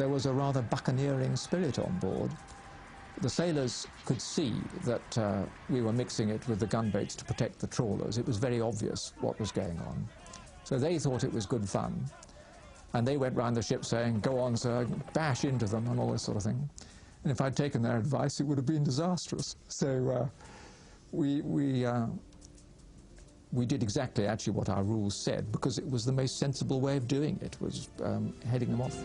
there was a rather buccaneering spirit on board. The sailors could see that we were mixing it with the gunboats to protect the trawlers. It was very obvious what was going on. So they thought it was good fun. And they went round the ship saying, "Go on, sir, bash into them," and all this sort of thing. And if I'd taken their advice, it would have been disastrous. So we did exactly actually what our rules said, because it was the most sensible way of doing it, was heading them off.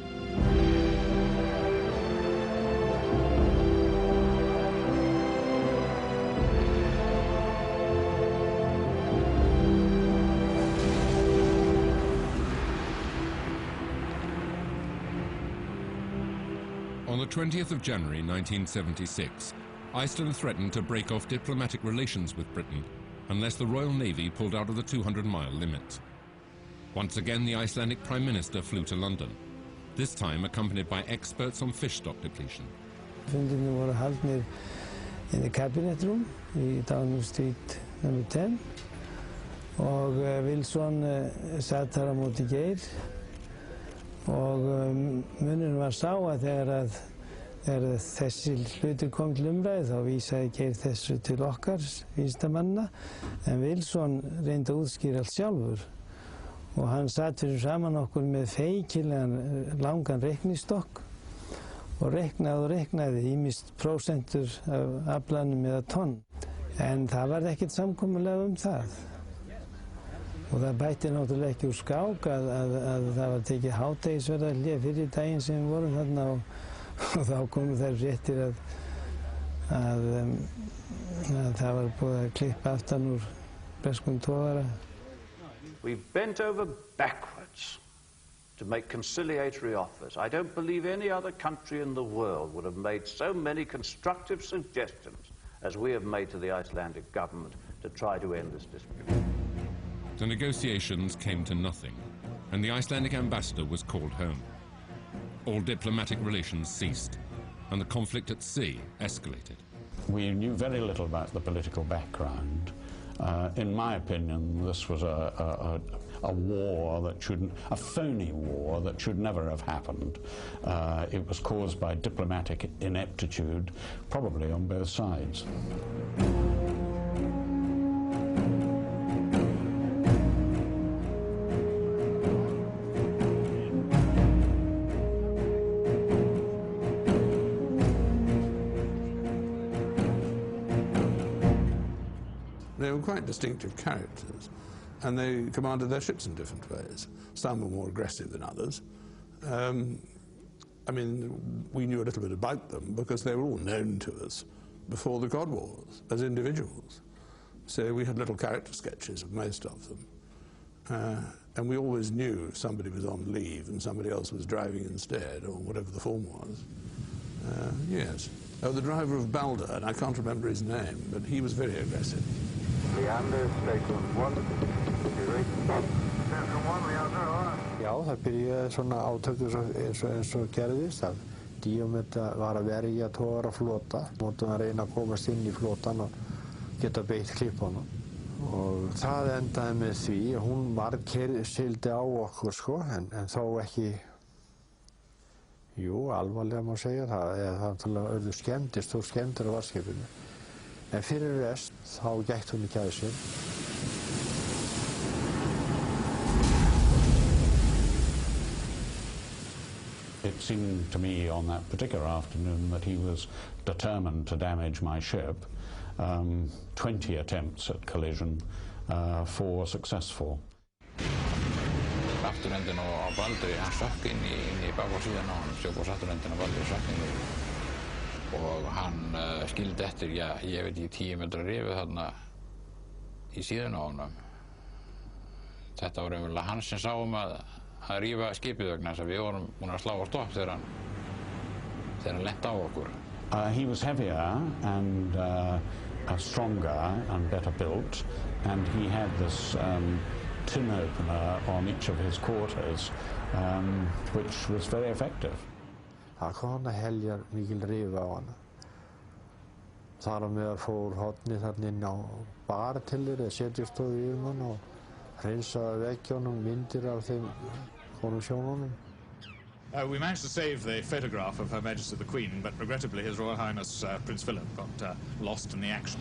On the 20th of January 1976, Iceland threatened to break off diplomatic relations with Britain unless the Royal Navy pulled out of the 200-mile limit. Once again, the Icelandic Prime Minister flew to London, this time accompanied by experts on fish stock depletion. Fundirnir voru haldnir in the cabinet room í Downing Street number 10 og Wilson sat þar á móti Geir og munurinn var sá að þegar þessi hlutur kom til umræðu þá vísaði Geir þessu til okkar vísindamanna, en Wilson reyndi að útskýra allt sjálfur og hann satt fyrir saman okkur með feikilegan langan reiknistokk og reiknaði ýmist prósentur af aflanum eða tonn, en það var ekkert samkomulag það. Og það bætti náttúrulega ekki úr skák að það var tekið hádegisverðarhlé fyrir daginn sem við vorum þarna og þá komu þær fréttir að það var búið að klippa aftan úr breskum togara. We bent over backwards to make conciliatory offers. I don't believe any other country in the world would have made so many constructive suggestions as we have made to the Icelandic government to try to end this dispute. The negotiations came to nothing, and the Icelandic ambassador was called home. All diplomatic relations ceased, and the conflict at sea escalated. We knew very little about the political background. In my opinion, this was a war that shouldn't, a phony war that should never have happened. It was caused by diplomatic ineptitude, probably on both sides. They were quite distinctive characters, and they commanded their ships in different ways. Some were more aggressive than others. I mean, we knew a little bit about them because they were all known to us before the Cod Wars as individuals. So we had little character sketches of most of them. And we always knew somebody was on leave and somebody else was driving instead, or whatever the form was. Yes. Oh, the driver of Balder, and I can't remember his name, but he was very aggressive. Leander, station 1, station 1, Leander. Já, það byrjaði svona átöku eins og gerðist. Díómeda var að verja togaraflota. Móttum að reyna að komast inn í flotan og geta beitt klippunum. Og það endaði með því að hún sigldi á okkur, sko, en þó ekki, jú, alvarlega má segja það, það urðu skemmdir, stór skemmdir á varðskipinu. En fyrir rest, þá gekk hún ekki að sér. It seemed to me on that particular afternoon that he was determined to damage my ship. 20 attempts at collision, 4 successful. Afturendin á Baldri, hann sökk inn í bakvörðsíðan á honum, sjóbúrsafturendin á Baldri sökk inn og hann skildi eftir, já, ég veit ekki, 10 metra rifu þarna í síðuna á honum. Þetta var raunverulega hann sem sá að rífa skipið vegna þess að við vorum búin að slá á stopp þegar hann lenti á okkur. He was heavier and stronger and better built, and he had this tin opener on each of his quarters, which was very effective. Það kom að heljar mikil rifa á hana. Þar á meðal fór hornið þarna inn á bar til þeirra, setjastóð yfirmann og hreinsaði veggjónum myndir af þeim konungsjónunum. We managed to save the photograph of Her Majesty the Queen, but regrettably His Royal Highness Prince Philip got lost in the action.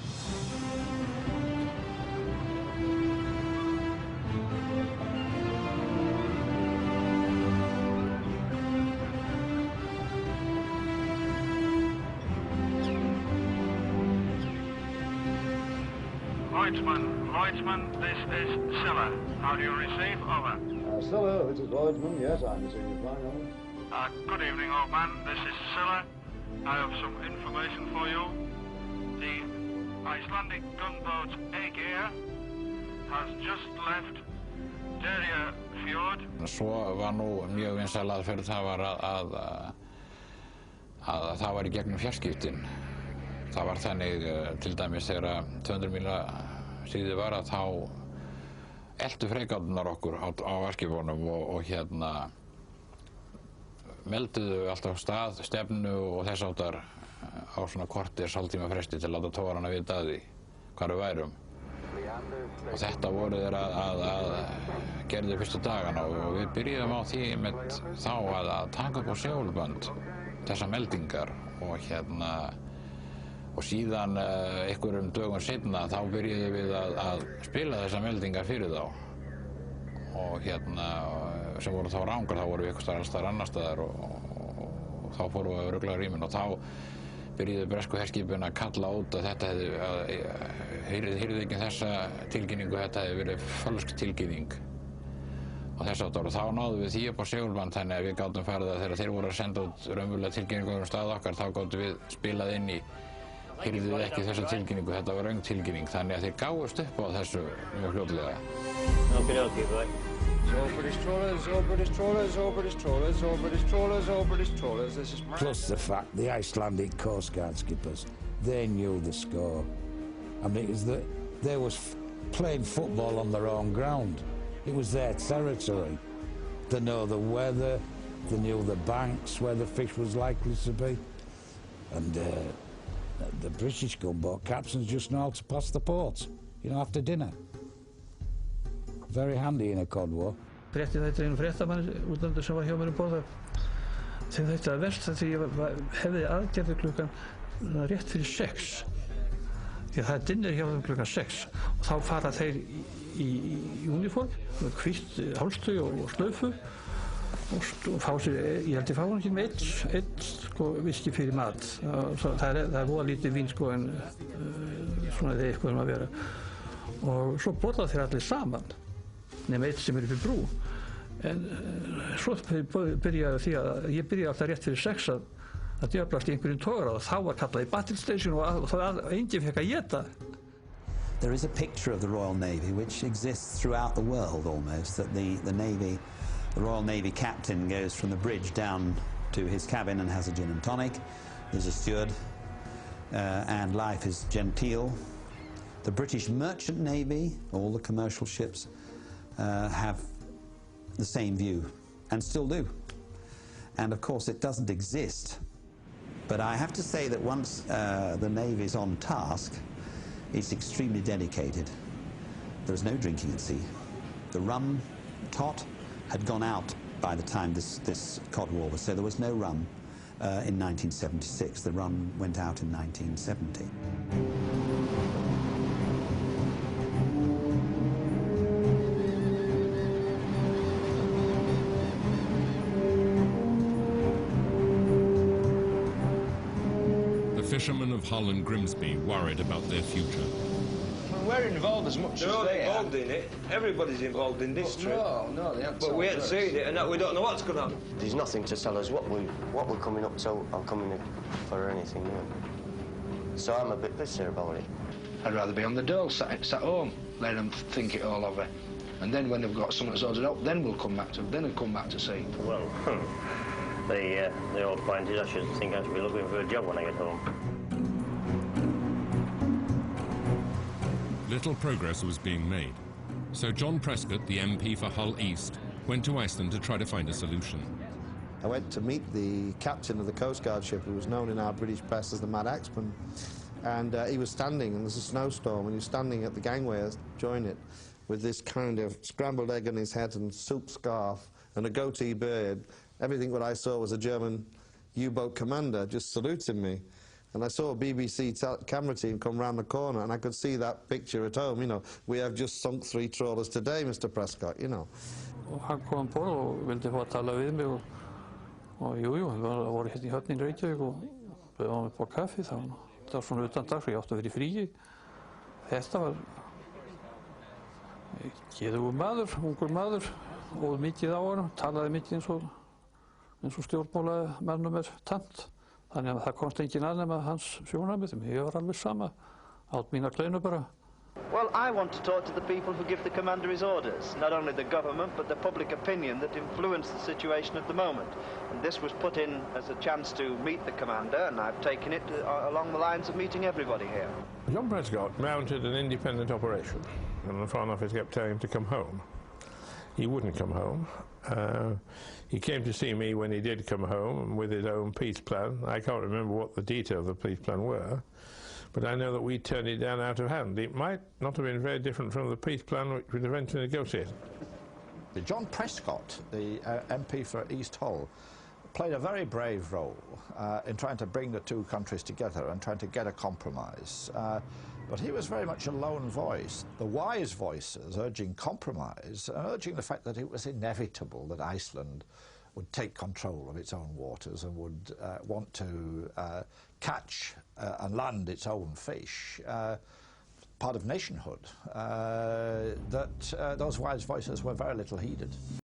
Lloydsman, this is Scylla. How do you receive? Over. Scylla, this is Lloydsman. Yes, I'm receiving fine, over. Good evening, old man. This is Scylla. I have some information for you. The Icelandic gunboat Aegir has just left Derryfjord. Svo var nú mjög vinsælað fyrir það var að það var í gegnum fjarskiptin. Það var þannig til dæmis þegar 200 míla síðu var að þá eltu freigáturnar okkur á varskipunum og hérna melduðu alltaf stað, stefnu og þess áttar á svona korters hálftíma fresti til að láta togarana vita að því hvar við værum. Og þetta voru þeir að gerðu fyrstu dagana og við byrjuðum á því með þá að taka upp á segulbönd þessa meldingar og hérna og síðan einhverjum dögum seinna þá byrjuðum við að spila þessa meldingar fyrir þá og hérna sem voru þá rangar, þá voru við eitthvað alls staðar annar staðar og þá fórum við að rugla rýmin og þá byrjuðu bresku herskipin að kalla út að þetta heyrðu ekki þessa tilkynningu, þetta hefði verið falsk tilkynning og þess áttar og þá náðum við því upp á segulband þannig að við gátum farið að þegar þeir voru að senda út raunverulega tilkynningu um stað okkar þá gátum við spilað inn í heyrðu ekki þessa tilkynningu, þetta var röng tilkynning þannig að þeir gáðust upp á þessu mjög fljótlega. Okay, boy. All British trawlers, all British trawlers, all British trawlers, all British trawlers, all British trawlers. This is plus the fact the Icelandic Coast Guard skippers, they knew the score. I mean, they was playing football on their own ground. It was their territory. They know the weather, they knew the banks where the fish was likely to be. And the British gunboat captains just know how to pass the port, you know, after dinner. Very handy in a cod war. Frétti þetta einu fréttamanni útlandur sem var hjá mér borð þegar þetta var verst þegar ég hefði aðgerðið klukkan rétt fyrir 6 því að það er dinner hjá þeim klukkan 6 og þá fara þeir í uniform með hvítt hálstöy og slaufu og fá sér, ég held ég fá hann ekki með einn viski fyrir mat það er voða lítið vín sko en svona þeir eitthvað að vera og svo borða þeir allir saman nema eitt sem fyrir brú en svo byrjaði því að ég byrjaði alltaf rétt fyrir 6 að djöflast í einhverjum togara og þá var kallað í battle station og það enginn fekk að éta. There is a picture of the Royal Navy which exists throughout the world almost that the Royal Navy captain goes from the bridge down to his cabin and has a gin and tonic. There's a steward and life is genteel. The British Merchant Navy, all the commercial ships, have the same view, and still do. And of course it doesn't exist. But I have to say that once the Navy's on task, it's extremely dedicated. There's no drinking at sea. The rum tot had gone out by the time this cod war was, so there was no rum in 1976. The rum went out in 1970. Fishermen of Hull and Grimsby worried about their future. We're involved as much as they are. They're involved in it. Everybody's involved in this trip. No, they haven't. But we haven't seen it, and we don't know what's going to happen. There's nothing to tell us what we're coming up to or coming for anything new. So I'm a bit pissed about it. I'd rather be on the dole, sat home, let them think it all over, and then when they've got something sorted out, then we'll come back to sea. Well. The old point is I should be looking for a job when I get home. Little progress was being made, so John Prescott, the MP for Hull East, went to Iceland to try to find a solution. I went to meet the captain of the Coast Guard ship, who was known in our British press as the Mad Axeman, and he was standing, and there's a snowstorm, and he was standing at the gangway join it with this kind of scrambled egg on his head and soup scarf and a goatee beard, Everything what I saw was a German U-boat commander just saluting me. And I saw a BBC camera team come round the corner, and I could see that picture at home, you know. We have just sunk 3 trawlers today, Mr. Prescott, you know. Og hann kom borð og vildi fá að tala við mig og jú, við vorum hérna í höfninni í Reykjavík og bauðum hann upp á kaffi þá. Það var svona utan dags og ég átti að vera í fríi. Þetta var geðugur maður, ungur maður, og mikið á honum, talaði mikið eins og stjórnmálamennum tamt. Þannig að það komst enginn að nema hans sjónarmið, ég var alveg sama, átt mína kleinu bara. Well, I want to talk to the people who give the commander his orders, not only the government, but the public opinion that influence the situation at the moment. And this was put in as a chance to meet the commander, and I've taken it along the lines of meeting everybody here. John Prescott mounted an independent operation, and the Foreign Office kept telling him to come home. He wouldn't come home. He came to see me when he did come home with his own peace plan. I can't remember what the details of the peace plan were, but I know that we turned it down out of hand. It might not have been very different from the peace plan which we'd eventually negotiated. John Prescott, the MP for East Hull, played a very brave role in trying to bring the two countries together and trying to get a compromise. But he was very much a lone voice. The wise voices urging compromise, urging the fact that it was inevitable that Iceland would take control of its own waters and would want to catch and land its own fish, part of nationhood, that those wise voices were very little heeded.